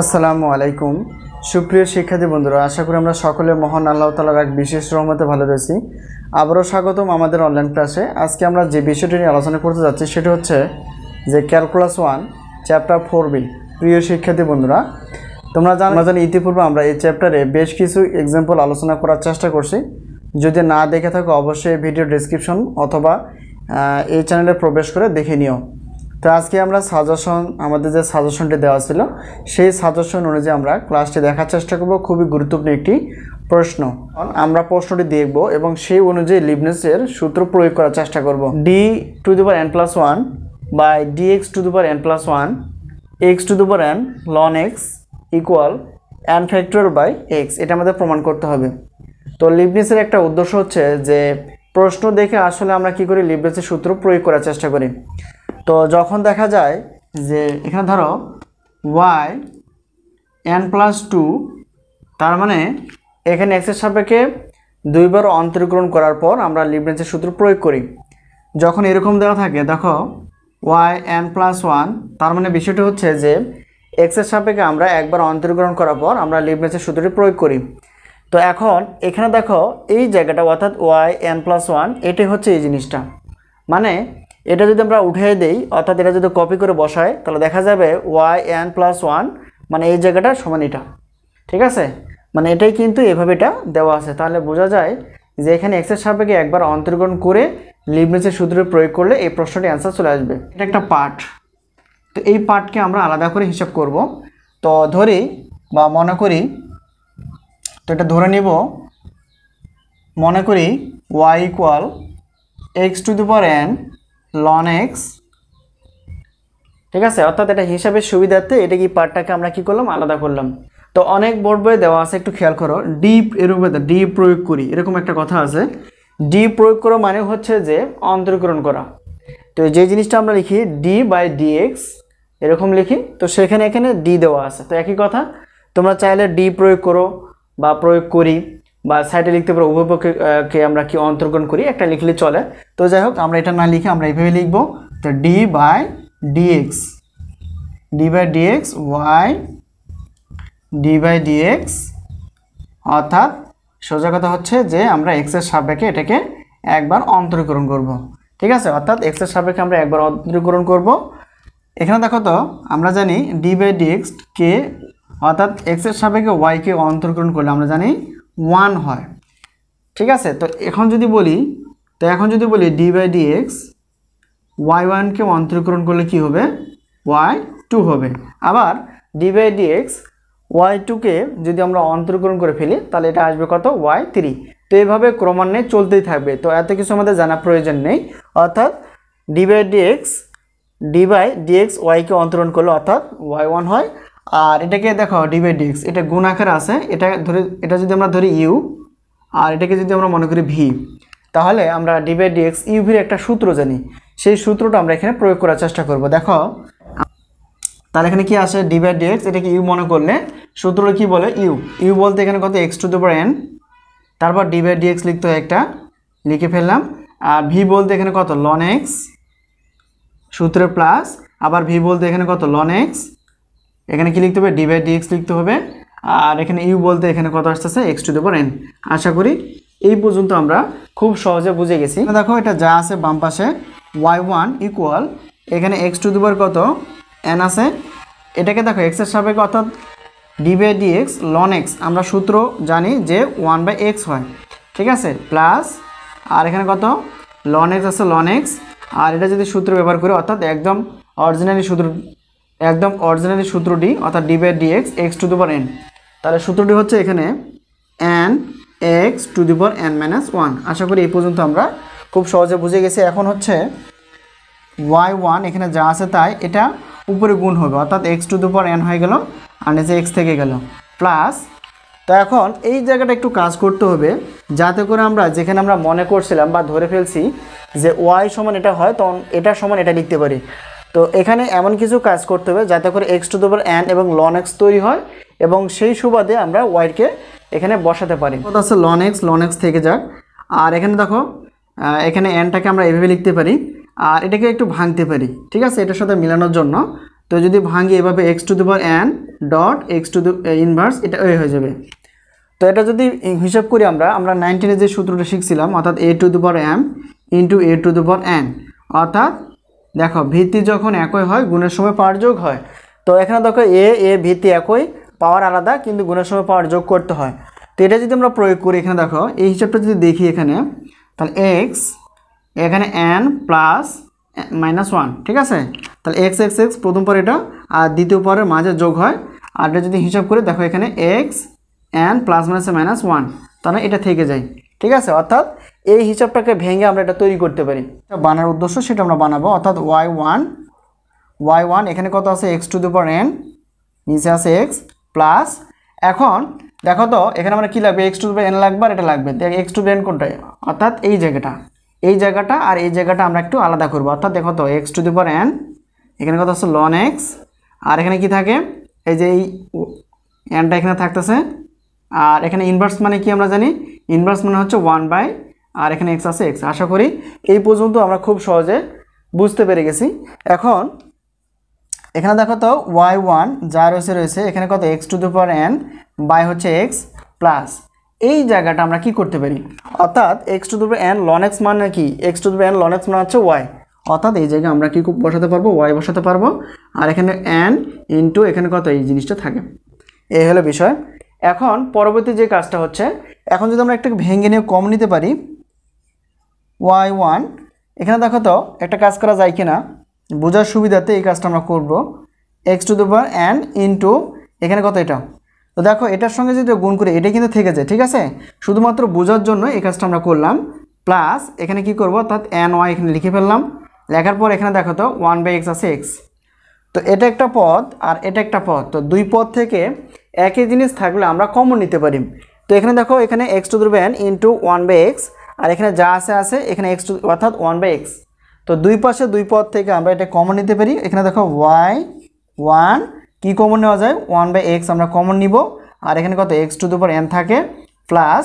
আসসালামু আলাইকুম সুপ্রিয় শিক্ষার্থী বন্ধুরা, আশা করি আমরা সকলে মহান আল্লাহ তাআলার এক বিশেষ রহমতে ভালো রয়েছি। আবারও স্বাগতম আমাদের অনলাইন ক্লাসে। আজকে আমরা যে বিষয়টি নিয়ে আলোচনা করতে যাচ্ছি সেটা হচ্ছে যে ক্যালকুলাস 1 চ্যাপ্টার 4B। প্রিয় শিক্ষার্থী বন্ধুরা, তোমরা জানো ইতিপূর্বে আমরা এই চ্যাপ্টারে বেশ কিছু এক্সাম্পল আলোচনা করার চেষ্টা করছি। যদি না দেখে থাকো অবশ্যই ভিডিও ডেসক্রিপশন অথবা এই চ্যানেলে প্রবেশ করে দেখে নিও। তো আজকে আমরা আমাদের যে সাজেশনটি দেওয়া ছিল সেই সাজেশন অনুযায়ী আমরা ক্লাসটি দেখার চেষ্টা করব। খুবই গুরুত্বপূর্ণ একটি প্রশ্ন, আমরা প্রশ্নটি দেখব এবং সেই অনুযায়ী লিবনিজের সূত্র প্রয়োগ করার চেষ্টা করব। d⁻n+1 by dx⁻n+1 x⁻n ln x equal n⁴ x, এটা আমাদের প্রমাণ করতে হবে। তো লিবনিজের একটা উদ্দেশ্য হচ্ছে যে প্রশ্ন দেখে আসলে আমরা কি করি, লিবনিজের সূত্র প্রয়োগ করার চেষ্টা করি। তো যখন দেখা যায় যে এখানে ধরো yn+2, তার মানে এখানে এক্সের সাপেক্ষে দুইবার অন্তরীকরণ করার পর আমরা লিবনিজের সূত্র প্রয়োগ করি। যখন এরকম দেওয়া থাকে, দেখো yn+1, তার মানে বিষয়টা হচ্ছে যে এক্সের সাপেক্ষে আমরা একবার অন্তরীকরণ করার পর আমরা লিবনিজের সূত্রটি প্রয়োগ করি। তো এখন এখানে দেখো এই জায়গাটা অর্থাৎ yn+1, এটাই হচ্ছে এই জিনিসটা। মানে এটা যদি আমরা উঠিয়ে দেই অর্থাৎ এটা যদি কপি করে বসাই তাহলে দেখা যাবে yn+1 মানে এই জায়গাটা সমান এটা, ঠিক আছে? মানে এটাই কিন্তু এভাবে এটা দেওয়া আছে। তাহলে বোঝা যায় যে এখানে এক্সের সাপেক্ষে একবার অন্তরীকরণ করে লিবনিজের সূত্র প্রয়োগ করলে এই প্রশ্নটি অ্যান্সার চলে আসবে। এটা একটা পার্ট। তো এই পার্টকে আমরা আলাদা করে হিসাব করব। তো ধরি বা মনে করি, তো এটা ধরে নিব, মনে করি y equal x⁻n ln x, ঠিক আছে? অর্থাৎ এটা হিসাবের সুবিধার্থে এটা কি পার্টটাকে আমরা কি করলাম, আলাদা করলাম। তো অনেক বোর্ড বইয়ে দেওয়া আছে, একটু খেয়াল করো, ডি প্রয়োগ করি এরকম একটা কথা আছে। ডি প্রয়োগ করা মানে হচ্ছে যে অন্তরীকরণ করা। তো যে জিনিসটা আমরা লিখি d/dx এরকম লিখি, তো সেখানে এখানে ডি দেওয়া আছে। তো একই কথা, তোমরা চাইলে ডি প্রয়োগ করো বা প্রয়োগ করি বা সাইডে লিখতে পারো, উভয় পক্ষকে আমরা কি অন্তরীকরণ করি একটা লিখলে চলে। তো যাই হোক, আমরা এটা না লিখে আমরা এইভাবে লিখবো। তো d/dx y d/dx, অর্থাৎ সোজা কথা হচ্ছে যে আমরা এক্সের সাপেক্ষে এটাকে একবার অন্তরীকরণ করব, ঠিক আছে? অর্থাৎ এক্সের সাপেক্ষে আমরা একবার অন্তরীকরণ করব। এখানে দেখো তো আমরা জানি d/dx কে, অর্থাৎ এক্সের সাপেক্ষে ওয়াইকে অন্তরীকরণ করলে আমরা জানি 1 হয়, ঠিক আছে? তো এখন যদি বলি d/dx y1 কে অন্তরীকরণ করলে কি হবে, y2 হবে। আবার d/dx y2 কে যদি আমরা অন্তরীকরণ করে ফেলি তাহলে এটা আসবে কত, y3। তো এইভাবে ক্রমান্বয়ে চলতেই থাকবে। তো এত কিছু আমাদের জানা প্রয়োজন নেই। অর্থাৎ d/dx y কে অন্তরীকরণ করলে অর্থাৎ y1 হয়। আর এটাকে দেখো d/dx এটা গুণ আকারে আছে, এটা যদি আমরা ধরি u আর এটাকে যদি আমরা মনে করি v, তাহলে আমরা d/dx uv-র একটা সূত্র জানি, সেই সূত্রটা আমরা এখানে প্রয়োগ করার চেষ্টা করব। দেখো তাহলে এখানে কি আসে, d/dx এটাকে u মনে করলে সূত্রটা কি বলে, u বলতে এখানে কত x⁻n, তারপর d/dx লিখতে হয় একটা, লিখে ফেললাম। আর v বলতে এখানে কত ln x, সূত্রের প্লাস, আবার v বলতে এখানে কত ln x, এখানে কি লিখতে হবে, d/dx লিখতে হবে। আর এখানে u বলতে এখানে কত আসতেছে, x⁻n। আশা করি এই পর্যন্ত আমরা খুব সহজে বুঝে গেছি। দেখো এটা যা আছে বাম পাশে, y1 ইকুয়াল এখানে কত n আছে, এটাকে দেখো x এর সাপেক্ষে অর্থাৎ d/dx ln x, আমরা সূত্র জানি যে 1/x হয়, ঠিক আছে? প্লাস আর এখানে কত ln x আছে, ln x, আর এটা যদি সূত্র ব্যবহার করি অর্থাৎ একদম অরিজিনালি সূত্রটি অর্থাৎ d/dx x⁻n, তাহলে সূত্রটি হচ্ছে এখানে n x⁻n-1। আশা করি এই পর্যন্ত আমরা খুব সহজে বুঝে গেছি। এখন হচ্ছে y1 এখানে যা আছে তাই এটা উপরে গুণ হবে, অর্থাৎ x⁻n হয়ে গেল আর নিচে x থেকে গেল প্লাস। তো এখন এই জায়গাটা একটু কাজ করতে হবে যাতে করে আমরা যেখানে আমরা মনে করছিলাম বা ধরে ফেলছি যে y সমান এটা হয়, তখন এটা সমান এটা লিখতে পারি। তো এখানে এমন কিছু কাজ করতে হবে যাতে করে x⁻n এবং ln x তৈরি হয় এবং সেই সুবাদে আমরা y-কে এখানে বসাতে পারি। কত আছে ln x থেকে যাক। আর এখানে দেখো এখানে nটাকে আমরা এভাবে লিখতে পারি আর এটাকে একটু ভাঙতে পারি, ঠিক আছে? এটার সাথে মিলানোর জন্য। তো তো যদি ভাঙি এভাবে x to the power N dot x to the inverse, এটা এ হয়ে যাবে। তো এটা যদি হিসাব করি আমরা 19-এ যে সূত্রটা শিখছিলাম, অর্থাৎ a to the power m into a to the power n, অর্থাৎ দেখো ভিত্তি যখন একই হয় গুণের সময় পাওয়ার যোগ হয়। তো এখানে দেখো এ ভিত্তি একই, পাওয়ার আলাদা, কিন্তু গুণের সময় পাওয়ার যোগ করতে হয়। তো এটা যদি আমরা প্রয়োগ করি, এখানে দেখো এই হিসাবটা যদি দেখি এখানে, তাহলে এক্স এখানে এন প্লাস -1, ঠিক আছে। তাহলে এক্স এক্স এক্স প্রথম পর এটা আর দ্বিতীয় পরের মাঝে যোগ হয়। আর এটা যদি হিসাব করে দেখো এখানে এক্স এন প্লাস -1, তাহলে এটা থেকে যায়, ঠিক আছে। অর্থাৎ এই হিসাবটাকে ভেঙে আমরা এটা তৈরি করতে পারি। বানার উদ্দেশ্য সেটা আমরা বানাবো, অর্থাৎ y1 এখানে কত আছে x to the power N, নিচে আছে এক্স প্লাস, এখন দেখো তো এখানে আমরা কী লাগবে, x to the power N লাগবে আর এটা লাগবে। দেখ এক্স টু দি এন কোনটা, অর্থাৎ এই জায়গাটা আর এই জায়গাটা আমরা একটু আলাদা করবো। অর্থাৎ দেখো তো x to the power N এখানে কত আছে লন এক্স, আর এখানে কি থাকে এই যে এই এনটা এখানে থাকতেছে, আর এখানে ইনভার্স মানে কি আমরা জানি, ইনভার্স মানে হচ্ছে 1/, আর এখানে এক্স আছে এক্স। আশা করি এই পর্যন্ত আমরা খুব সহজে বুঝতে পেরে গেছি। এখন এখানে দেখো তো y1 যা রয়েছে এখানে কত x to the power n by হচ্ছে এক্স প্লাস, এই জায়গাটা আমরা কি করতে পারি, অর্থাৎ x to the power n লন এক্স মানে কি, x to the power n লন এক্স মানে হচ্ছে ওয়াই, অর্থাৎ এই জায়গায় আমরা কি বসাতে পারবো, ওয়াই বসাতে পারবো। আর এখানে এন ইন্টু এখানে কত এই জিনিসটা থাকে, এই হলো বিষয়। এখন পরবর্তী যে কাজটা হচ্ছে, এখন যদি আমরা একটা ভেঙে নিয়ে কম নিতে পারি y1, এখানে দেখো তো একটা কাজ করা যায় কিনা বোঝার সুবিধাতে এই কাজটা আমরা করব, x to the power N into এখানে কত এটা, তো দেখো এটার সঙ্গে যদি গুণ করি এটা কিন্তু থেকে যায়, ঠিক আছে। শুধুমাত্র বোঝার জন্য এই কাজটা আমরা করলাম, প্লাস এখানে কি করব, অর্থাৎ এন ওয়াই এখানে লিখে ফেললাম। লেখার পর এখানে দেখো তো 1/x আছে এক্স, তো এটা একটা পদ আর এটা একটা পদ, তো দুই পদ থেকে একই জিনিস থাকলে আমরা কমন নিতে পারি। তো এখানে দেখো এখানে x to the power N into 1/x, আর এখানে যা আছে এখানে এক্স টু অর্থাৎ 1/x, তো দুই পাশে দুই পদ থেকে আমরা এটা কমন নিতে পারি। এখানে দেখো y1 কি কমন নেওয়া যায়, 1/x আমরা কমন নিব, আর এখানে কত x to the power N থাকে প্লাস,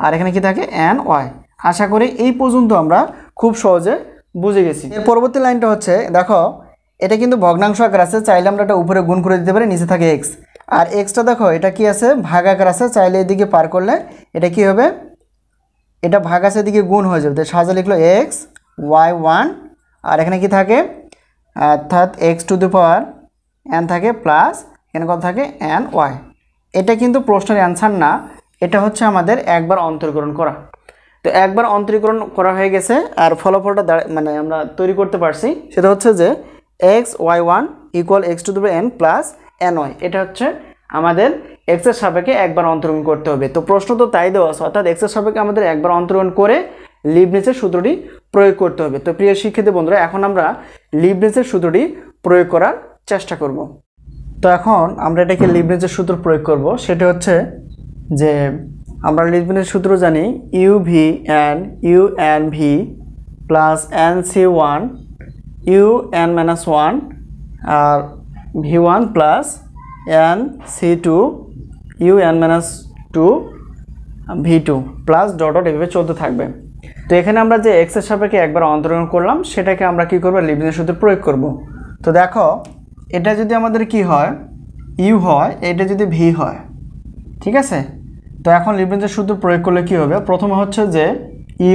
আর এখানে কি থাকে এন ওয়াই। আশা করি এই পর্যন্ত আমরা খুব সহজে বুঝে গেছি। এর পরবর্তী লাইনটা হচ্ছে দেখো এটা কিন্তু ভগ্নাংশ আকার আছে, চাইলে আমরা এটা উপরে গুণ করে দিতে পারি, নিচে থাকে এক্স, আর এক্সটা দেখো এটা কি আছে ভাগ আকার আছে, চাইলে এদিকে পার করলে এটা কি হবে, এটা ভাগ আছে এদিকে গুণ হয়ে যাবে। তো সাজা লিখলো এক্স y1, আর এখানে কি থাকে অর্থাৎ x to the power N থাকে প্লাস এখানে কত থাকে এন ওয়াই। এটা কিন্তু প্রশ্নের অ্যান্সার না, এটা হচ্ছে আমাদের একবার অন্তরীকরণ করা। তো একবার অন্তরীকরণ করা হয়ে গেছে, আর ফলাফলটা মানে আমরা তৈরি করতে পারছি, সেটা হচ্ছে যে x y1 equal x to the power n plus n y, এটা হচ্ছে আমাদের এক্সের সাপেক্ষে একবার অন্তরণ করতে হবে। তো প্রশ্ন তো তাই দেওয়া আছে, অর্থাৎ এক্সের সাপেক্ষে আমাদের একবার অন্তরণ করে লিবনিজের সূত্রটি প্রয়োগ করতে হবে। তো প্রিয় শিক্ষার্থী বন্ধুরা, এখন আমরা লিবনিজের সূত্রটি প্রয়োগ করার চেষ্টা করব। তো এখন আমরা এটাকে লিবনিজের সূত্র প্রয়োগ করব, সেটা হচ্ছে যে আমরা লিবনিজের সূত্র জানি u n v plus n c one UN-1 আর V1 plus NC2 UN-2 V2 plus dot dot এভাবে চলতে থাকবে। তো এখানে আমরা যে এক্সের সাপেক্ষে একবার অন্তরণ করলাম সেটাকে আমরা কি করব, লিবনিজের সূত্র প্রয়োগ করব। তো দেখো এটা যদি আমাদের কি হয় ইউ হয়, এটা যদি ভি হয়, ঠিক আছে। তো এখন লিবনিজের সূত্র প্রয়োগ করলে কি হবে, প্রথমে হচ্ছে যে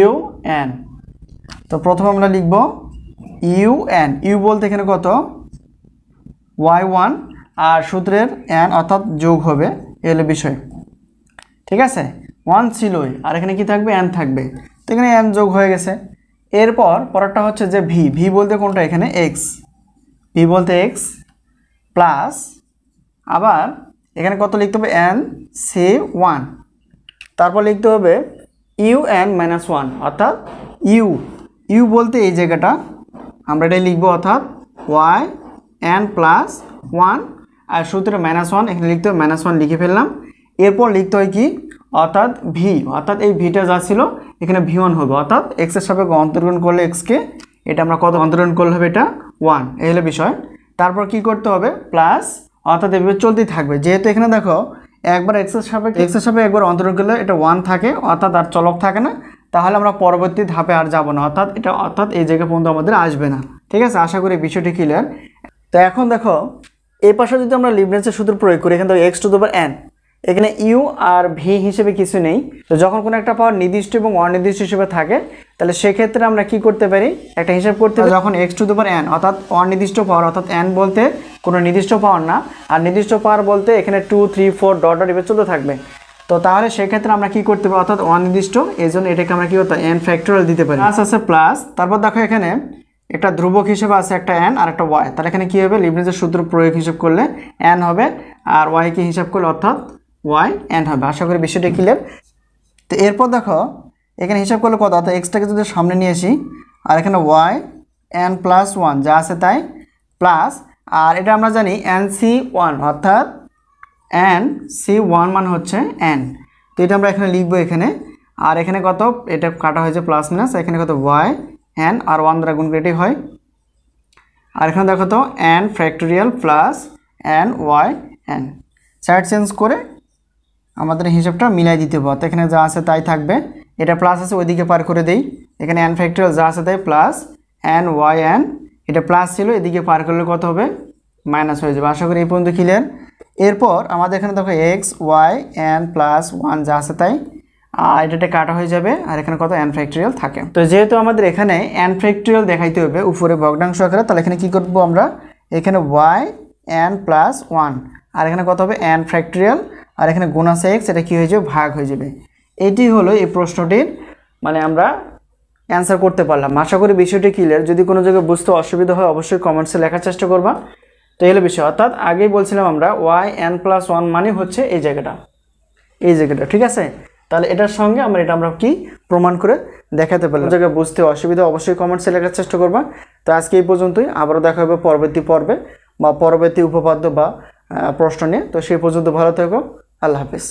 UN, তো প্রথমে আমরা লিখব UN, ইউ বলতে এখানে কত y1, আর সূত্রের n অর্থাৎ যোগ হবে, এলো বিষয়, ঠিক আছে। 1 ছিলই, আর এখানে কি থাকবে n থাকবে, তো এখানে n যোগ হয়ে গেছে। এরপর পরেরটা হচ্ছে যে ভি বলতে কোনটা, এখানে x, ভি বলতে x প্লাস, আবার এখানে কত লিখতে হবে NC1, তারপর লিখতে হবে UN-1 অর্থাৎ ইউ বলতে এই জায়গাটা আমরা এটাই লিখবো, অর্থাৎ yn+1, আর সূত্রে -1 এখানে লিখতে হবে -1 লিখে ফেললাম। এরপর লিখতে হয় কি, অর্থাৎ ভি, অর্থাৎ এই ভিটা যা ছিল এখানে V1 হবে, অর্থাৎ x এর সাপেক্ষে অন্তরণ করলে x-কে এটা আমরা কত অন্তরণ করলে হবে, এটা 1, এই হলো বিষয়। তারপর কি করতে হবে প্লাস, অর্থাৎ এভাবে চলতেই থাকবে, যেহেতু এখানে দেখো একবার x এর সাপেক্ষে একবার অন্তরণ করলে এটা 1 থাকে, অর্থাৎ আর চলক থাকে না, তাহলে আমরা পরবর্তী ধাপে আর যাব না, অর্থাৎ এই জায়গা পর্যন্ত আমাদের আসবে না, ঠিক আছে। আশা করি বিষয়টি ক্লিয়ার। তো এখন দেখো এই পাশে যদি আমরা লিবনিজের সূত্র প্রয়োগ করি, এখানে দেখো x⁴n, এখানে ইউ আর ভি হিসেবে কিছু নেই। তো যখন কোনো একটা পাওয়ার নির্দিষ্ট এবং অনির্দিষ্ট হিসেবে থাকে তাহলে সেক্ষেত্রে আমরা কি করতে পারি, একটা হিসাব করতে পারি। যখন x⁴n অর্থাৎ অনির্দিষ্ট পাওয়ার, অর্থাৎ n বলতে কোনো নির্দিষ্ট পাওয়ার না, আর নির্দিষ্ট পাওয়ার বলতে এখানে 2 3 4 ডট ডট এভাবে চলতে থাকবে। তো তাহলে সেক্ষেত্রে আমরা কি করতে পারি, অর্থাৎ অনির্দিষ্ট, এই জন্য এটাকে আমরা কি করতে n ফ্যাক্টোরিয়াল দিতে পারি। প্লাস আছে প্লাস, তারপর দেখো এখানে একটা ধ্রুবক হিসেবে আছে একটা n আর একটা y, তাহলে এখানে কি হবে, লিবনিজের সূত্র প্রয়োগ হিসাব করলে n হবে, আর y কে হিসাব করলে অর্থাৎ yn হবে। আশা করি বিষয়টা ক্লিয়ার। তো এরপর দেখো এখানে হিসাব করলে কত, অর্থাৎ এক্সটাকে যদি সামনে নিয়ে আসি, আর এখানে yn+1 যা আছে তাই প্লাস, আর এটা আমরা জানি nc1 অর্থাৎ nc1 মানে হচ্ছে n। তো এটা আমরা এখানে লিখবো এখানে, আর এখানে কত, এটা কাটা হয়েছে প্লাস মাইনাস, এখানে কত yn আর 1 দ্বারা গুণ করে এটাই হয়। আর এখানে দেখো তো n factorial plus nyn, side change করে আমাদের হিসাবটা মিলাই দিতে হবে। তো এখানে যা আছে তাই থাকবে, এটা প্লাস আছে ওইদিকে পার করে দেই, এখানে n ফ্যাক্টোরিয়াল যা আছে তাই প্লাস nyn, এটা প্লাস ছিল এদিকে পার করলে কত হবে, মাইনাস হয়ে যাবে। আশা করি এই পর্যন্ত ক্লিয়ার। এরপর আমাদের এখানে দেখো xyn+1 যা আছে তাই, আর এটা কাটা হয়ে যাবে, আর এখানে কত n ফ্যাক্টোরিয়াল থাকে। তো যেহেতু আমাদের এখানে n ফ্যাক্টোরিয়াল দেখাইতে হবে উপরে ভগ্নাংশ আকারে, তাহলে এখানে কি করব আমরা, এখানে yn+1 আর এখানে কত হবে n ফ্যাক্টোরিয়াল, আর এখানে গুণ আছে x, এটা কি হয়ে যাবে, ভাগ হয়ে যাবে। এটি হলো এই প্রশ্নটির মানে আমরা অ্যান্সার করতে পারলাম। আশা করি বিষয়টি ক্লিয়ার। যদি কোনো জায়গায় বুঝতে অসুবিধা হয় অবশ্যই কমেন্টসে লেখার চেষ্টা করবা। তো এই হলো বিষয়, অর্থাৎ আগেই বলছিলাম আমরা yn+1 মানে হচ্ছে এই জায়গাটা, ঠিক আছে। তাহলে এটার সঙ্গে আমরা কি প্রমাণ করে দেখাতে পারলাম। জায়গায় বুঝতে অসুবিধা অবশ্যই কমেন্টসে লেখার চেষ্টা করবা। তো আজকে এই পর্যন্তই, আবারও দেখা হবে পরবর্তী পর্বে বা পরবর্তী উপপাদ্য বা প্রশ্ন নিয়ে। তো সেই পর্যন্ত ভালো থেকো, আল্লাহ হাফেজ।